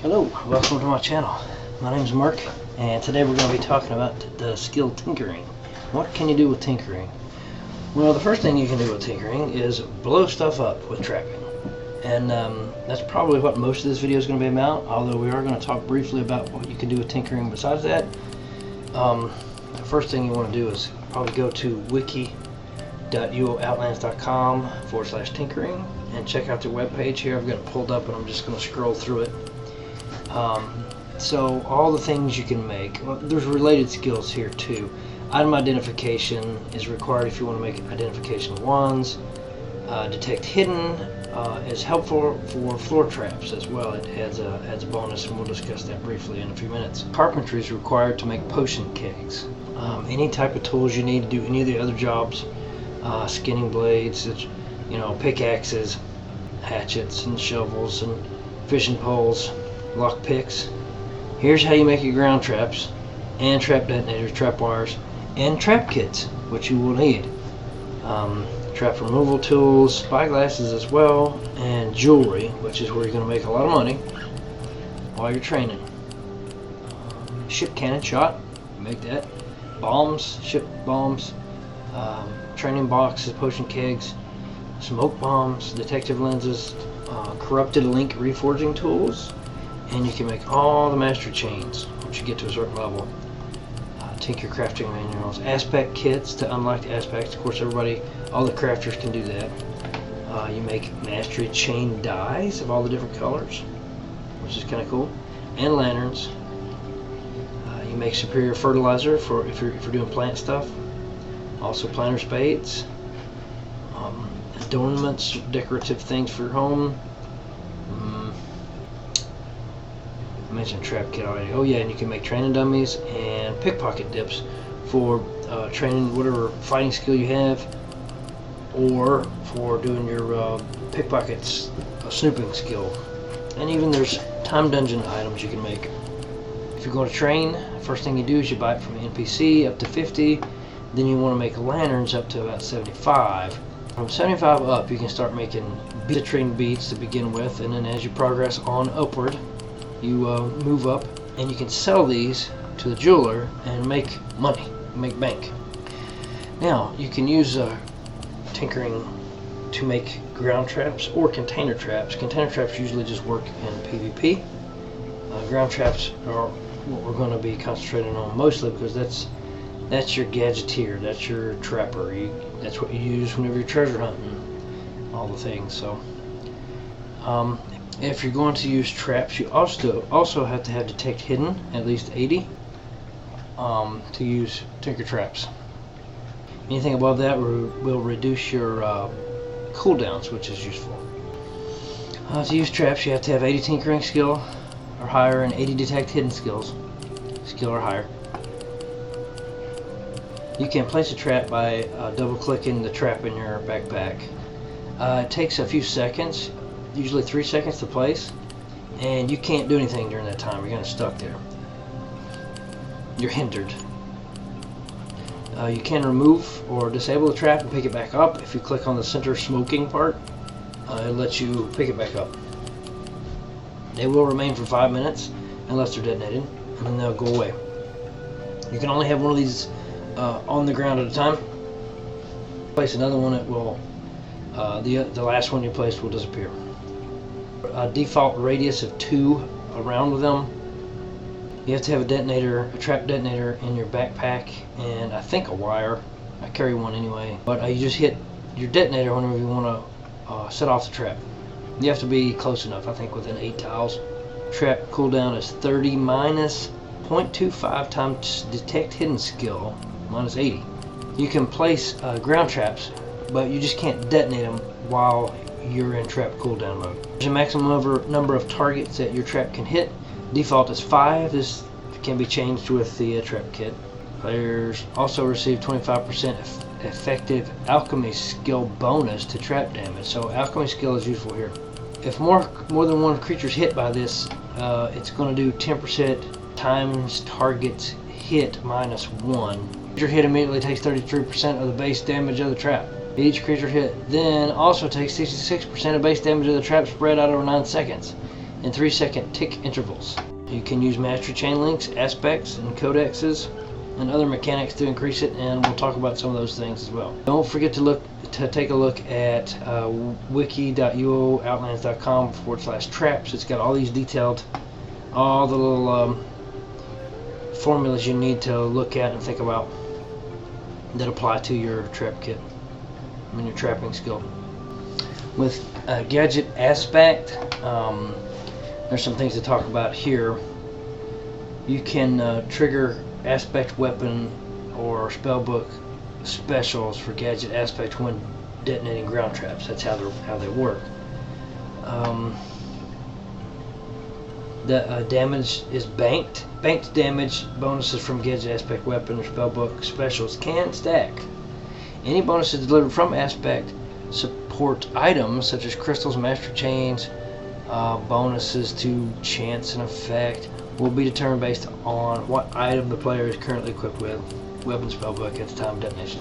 Hello, welcome to my channel. My name is Mark, and today we're going to be talking about the skill tinkering. What can you do with tinkering? Well, the first thing you can do with tinkering is blow stuff up with trapping. And that's probably what most of this video is going to be about, although we are going to talk briefly about what you can do with tinkering besides that. The first thing you want to do is probably go to wiki.outlands.com/tinkering and check out their webpage here. I've got it pulled up and I'm just going to scroll through it. So all the things you can make, well, there's related skills here too. Item identification is required if you want to make identification ones. Detect hidden is helpful for floor traps as well. It adds a bonus, and we'll discuss that briefly in a few minutes. Carpentry is required to make potion kegs. Any type of tools you need to do any of the other jobs, skinning blades, pickaxes, hatchets and shovels and fishing poles, lock picks. Here's how you make your ground traps and trap detonators, trap wires, and trap kits, which you will need. Trap removal tools, spyglasses as well, and jewelry, which is where you're going to make a lot of money while you're training. Ship cannon shot, make that. Bombs, ship bombs, training boxes, potion kegs, smoke bombs, detective lenses, corrupted link reforging tools, and you can make all the master chains once you get to a certain level. Tinker crafting manuals, aspect kits to unlock the aspects. Of course, all the crafters can do that. You make mastery chain dies of all the different colors, which is kind of cool, and lanterns. You make superior fertilizer for if you're doing plant stuff. Also planter spades, adornments, decorative things for your home. I mentioned trap kit already. Oh yeah, and you can make training dummies and pickpocket dips for training whatever fighting skill you have, or for doing your pickpockets snooping skill. And even there's time dungeon items you can make. If you're going to train, first thing you do is you buy it from an NPC up to 50. Then you want to make lanterns up to about 75. From 75 up, you can start making citrine beads to begin with, and then as you progress on upward, you move up, and you can sell these to the jeweler and make money, make bank. Now, you can use tinkering to make ground traps or container traps. Container traps usually just work in PvP. Ground traps are what we're going to be concentrating on mostly, because that's your gadgeteer, that's your trapper. That's what you use whenever you're treasure hunting, all the things. So, if you're going to use traps, you also have to have detect hidden at least 80 to use tinker traps. Anything above that will reduce your cooldowns, which is useful. To use traps, you have to have 80 tinkering skill or higher and 80 detect hidden skill or higher. You can place a trap by double-clicking the trap in your backpack. It takes a few seconds, usually 3 seconds to place, and you can't do anything during that time. You're kind of stuck there. You're hindered. You can remove or disable the trap and pick it back up. If you click on the center smoking part, it lets you pick it back up. They will remain for 5 minutes unless they're detonated, and then they'll go away. You can only have one of these on the ground at a time. Place another one, it will the last one you placed will disappear. A default radius of 2 around them. You have to have a trap detonator in your backpack, and I think a wire. I carry one anyway, but you just hit your detonator whenever you want to set off the trap. You have to be close enough, I think within 8 tiles. Trap cooldown is 30 minus 0.25 times detect hidden skill minus 80. You can place ground traps, but you just can't detonate them while you're in trap cooldown mode. There's a maximum number of targets that your trap can hit. Default is 5. This can be changed with the trap kit. Players also receive 25% effective alchemy skill bonus to trap damage. So alchemy skill is useful here. If more than one creature is hit by this, it's going to do 10% times targets hit minus 1. Creature hit immediately takes 33% of the base damage of the trap. Each creature hit then also takes 66% of base damage of the trap spread out over 9 seconds. in 3-second tick intervals. You can use master chain links, aspects, and codexes, and other mechanics to increase it, and we'll talk about some of those things as well. Don't forget to take a look at wiki.uooutlands.com/traps. It's got all these detailed, all the little formulas you need to look at and think about that apply to your trap kit, your trapping skill. With gadget aspect, there's some things to talk about here. You can trigger aspect weapon or spellbook specials for gadget aspect when detonating ground traps. That's how they work. The damage is banked. Banked damage bonuses from gadget aspect weapon or spellbook specials can stack. Any bonuses delivered from aspect support items such as crystals, master chains, bonuses to chance and effect will be determined based on what item the player is currently equipped with. Weapon spellbook at the time of detonation.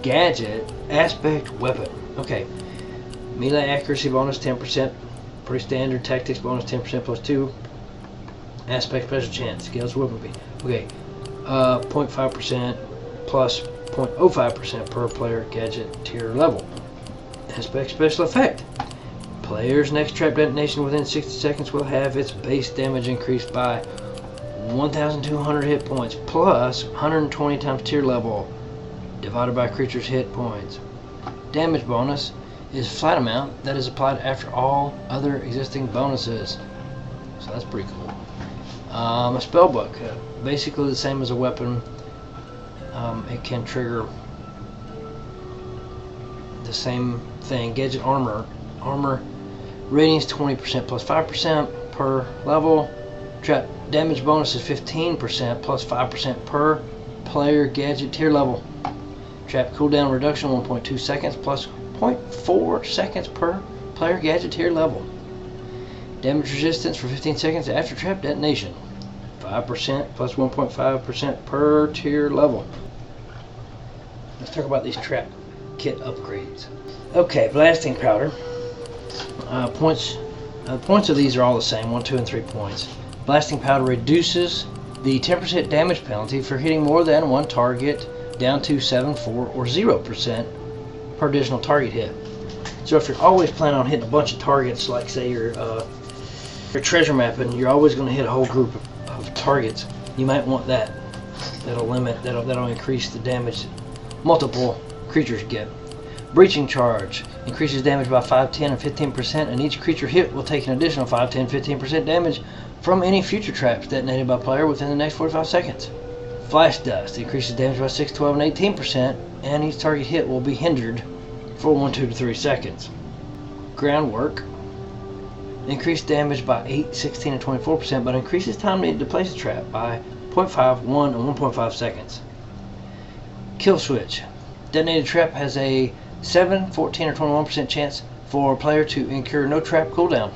Gadget aspect weapon. Okay. Melee accuracy bonus 10%. Pretty standard. Tactics bonus 10% plus 2. Aspect special chance. Scales weapon speed. Okay. 0.5% plus 0.05% per player gadget tier level. Aspect special effect. Player's next trap detonation within 60 seconds will have its base damage increased by 1,200 hit points plus 120 times tier level divided by creature's hit points. Damage bonus is flat amount that is applied after all other existing bonuses. So that's pretty cool. A spellbook, basically the same as a weapon. It can trigger the same thing. Gadget armor. Armor rating is 20% plus 5% per level. Trap damage bonus is 15% plus 5% per player gadget tier level. Trap cooldown reduction 1.2 seconds plus 0.4 seconds per player gadget tier level. Damage resistance for 15 seconds after trap detonation. 5% plus 1.5% per tier level. Let's talk about these trap kit upgrades. Okay, blasting powder. Points of these are all the same, 1, 2, and 3 points. Blasting powder reduces the 10% damage penalty for hitting more than one target down to 7, 4, or 0% per additional target hit. So if you're always planning on hitting a bunch of targets, like say your treasure map, and you're always going to hit a whole group of targets, you might want that. That'll increase the damage multiple creatures get. Breaching charge increases damage by 5, 10, and 15%, and each creature hit will take an additional 5, 10, 15% damage from any future traps detonated by player within the next 45 seconds. Flash dust increases damage by 6, 12, and 18%, and each target hit will be hindered for 1, 2 to 3 seconds. Groundwork increased damage by 8, 16, and 24%, but increases time needed to place a trap by 0.5, 1, and 1.5 seconds. Kill switch. Detonated trap has a 7, 14, or 21% chance for a player to incur no trap cooldown.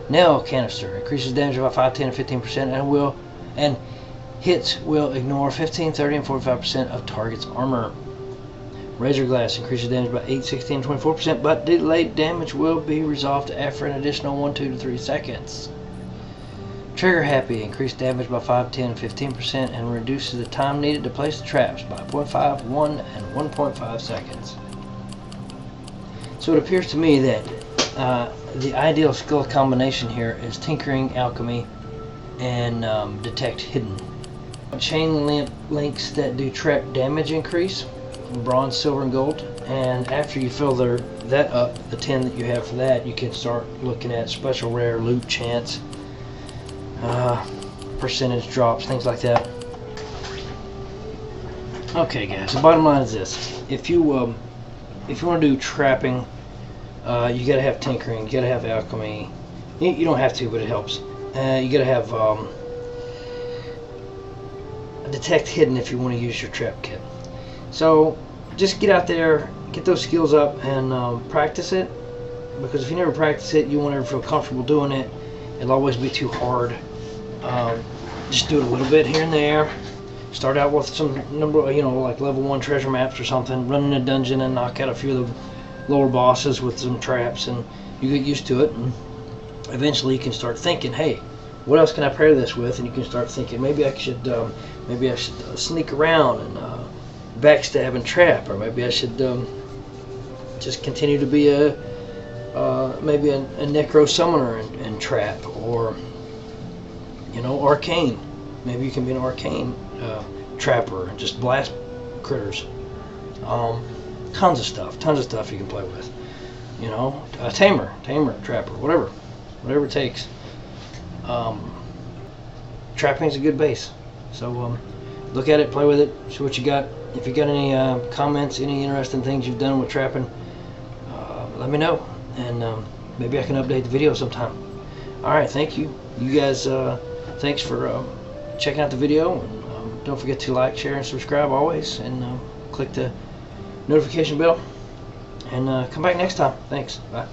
Nail canister increases damage by 5, 10, and 15%, and hits will ignore 15, 30, and 45% of target's armor. Razor glass increases damage by 8, 16, and 24%, but delayed damage will be resolved after an additional 1, 2 to 3 seconds. Trigger happy increased damage by 5, 10, and 15%, and reduces the time needed to place the traps by 0.5, 1, and 1.5 seconds. So it appears to me that the ideal skill combination here is tinkering, alchemy, and detect hidden. Chain links that do trap damage increase, bronze, silver, and gold, and after you fill that up, the 10 that you have for that, you can start looking at special rare loot chance, percentage drops, things like that. Okay guys, the bottom line is this: if you want to do trapping, you gotta have tinkering, you gotta have alchemy. You don't have to, but it helps. You gotta have detect hidden if you want to use your trap kit. So just get out there, get those skills up, and practice it, because if you never practice it, you won't ever feel comfortable doing it. It'll always be too hard. Just do it a little bit here and there. Start out with some number, like level 1 treasure maps or something. Run in a dungeon and knock out a few of the lower bosses with some traps, and you get used to it. And eventually you can start thinking, hey, what else can I pair this with? And you can start thinking, maybe I should sneak around and backstab and trap, or maybe I should just continue to be maybe a necro summoner and trap, or arcane. Maybe you can be an arcane trapper and just blast critters. Tons of stuff you can play with. A tamer, trapper, whatever it takes. Trapping's a good base. So look at it, play with it, see what you got. If you got any comments, any interesting things you've done with trapping, let me know, and maybe I can update the video sometime. Alright, thank you. You guys, thanks for checking out the video, and don't forget to like, share, and subscribe always, and click the notification bell, and come back next time. Thanks. Bye.